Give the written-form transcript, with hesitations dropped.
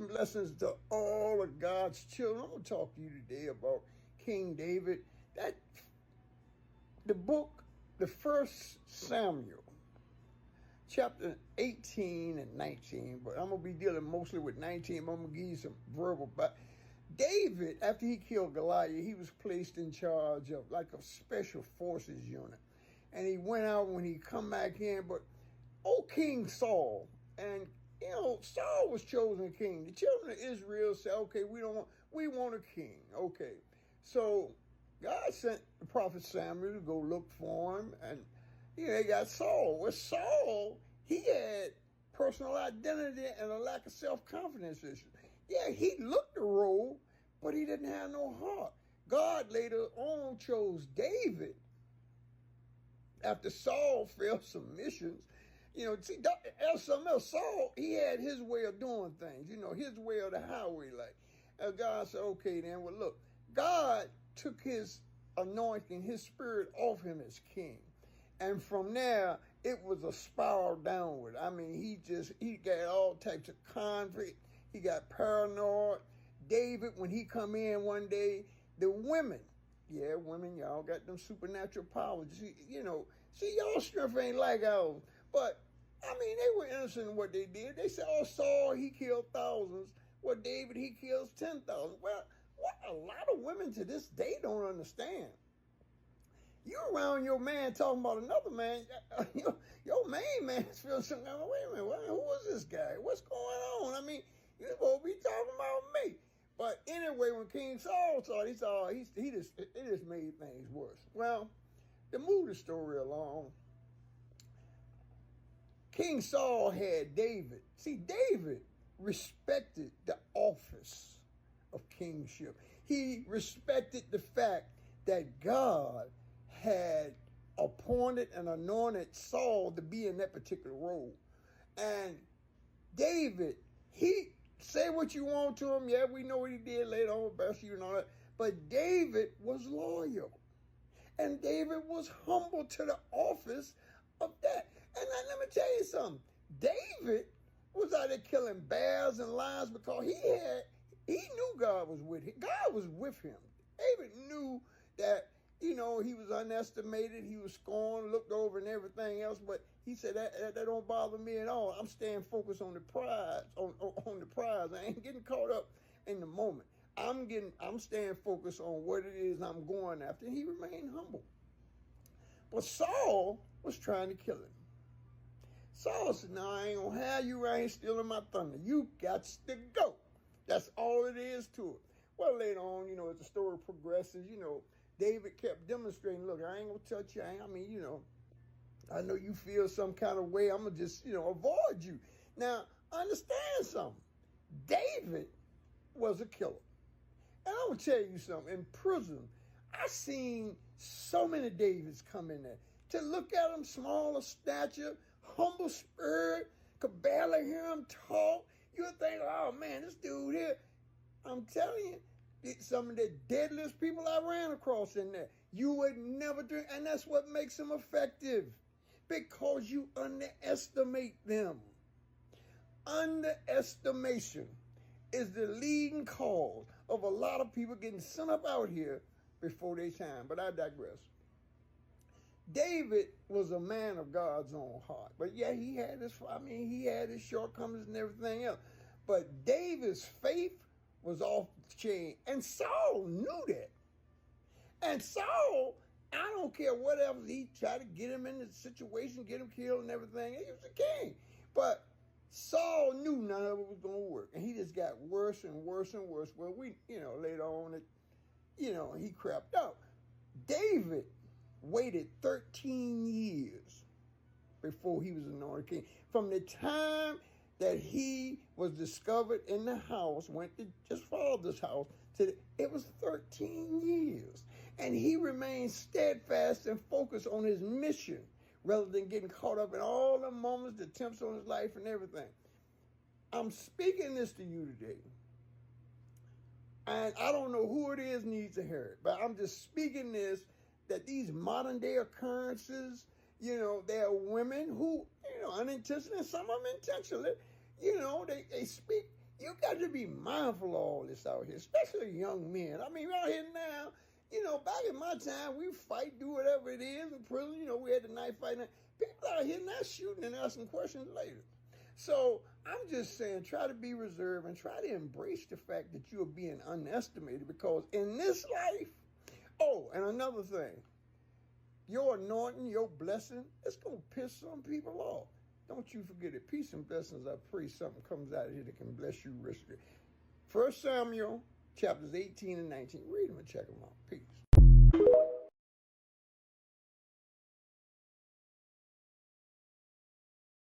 and blessings to all of God's children. I'm going to talk to you today about King David. The book, the first Samuel, chapter 18 and 19, but I'm going to be dealing mostly with 19, but I'm going to give you some verbal. But David, after he killed Goliath, he was placed in charge of like a special forces unit. And he went out when he come back in, but King Saul, and Saul was chosen king. The children of Israel said, okay, we want a king. Okay. So God sent the prophet Samuel to go look for him, and they got Saul. Well, Saul, he had personal identity and a lack of self-confidence issues. Yeah, he looked the role, but he didn't have no heart. God later on chose David after Saul failed some missions. Saul, he had his way of doing things, his way of the highway. God said, okay, then, well, look, God took his anointing, his spirit off him as king. And from there, it was a spiral downward. I mean, he got all types of conflict. He got paranoid. David, when he come in one day, the women, y'all got them supernatural powers. Y'all strength ain't like ours. But, they were innocent in what they did. They said, Saul, he killed thousands. Well, David, he kills 10,000. Well, what a lot of women to this day don't understand. You're around your man talking about another man. Your main man's feeling something. Wait a minute, who is this guy? What's going on? You're supposed to be talking about me. But anyway, when King Saul saw it, it just made things worse. Well, to move the story along, King Saul had David. See, David respected the office of kingship. He respected the fact that God had appointed and anointed Saul to be in that particular role. And David, he say what you want to him. Yeah, we know what he did later on with Bathsheba and all that. But David was loyal. And David was humble to the office of that. And let me tell you something. David was out there killing bears and lions because he knew God was with him. God was with him. David knew that, he was underestimated. He was scorned, looked over and everything else. But he said, that don't bother me at all. I'm staying focused on the prize, on the prize. I ain't getting caught up in the moment. I'm staying focused on what it is I'm going after. And he remained humble. But Saul was trying to kill him. Saul said, no, I ain't going to have you right here stealing my thunder. You got to go. That's all it is to it. Well, later on, as the story progresses, David kept demonstrating, look, I ain't going to touch you. I know you feel some kind of way. I'm going to just, avoid you. Now, understand something. David was a killer. And I'm going to tell you something. In prison, I seen so many Davids come in there. To look at him, small of stature, humble spirit, could barely hear him talk. You would think, oh man, this dude here. I'm telling you, some of the deadliest people I ran across in there. You would never drink, and that's what makes them effective. Because you underestimate them. Underestimation is the leading cause of a lot of people getting sent up out here before their time. But I digress. David was a man of God's own heart. But yeah, he had his shortcomings and everything else. But David's faith was off the chain. And Saul knew that. And Saul, I don't care whatever, he tried to get him in the situation, get him killed and everything. He was a king. But Saul knew none of it was going to work. And he just got worse and worse and worse. Well, later on, he crapped out. David waited 13 years before he was anointed king. From the time that he was discovered in the house, went to his father's house, it was 13 years. And he remained steadfast and focused on his mission rather than getting caught up in all the moments, the attempts on his life and everything. I'm speaking this to you today. And I don't know who it is needs to hear it, but I'm just speaking this, that these modern day occurrences, there are women who, unintentionally, some of them intentionally, they speak, You got to be mindful of all this out here, especially young men. I mean, out here now, back in my time, we fight, do whatever it is in prison. We had the knife fight. People out here not shooting and asking questions later. So I'm just saying, try to be reserved and try to embrace the fact that you are being underestimated, because in this life, and another thing, your anointing, your blessing, it's going to piss some people off. Don't you forget it. Peace and blessings. I pray something comes out of here that can bless you richly. 1 Samuel chapters 18 and 19. Read them and check them out. Peace.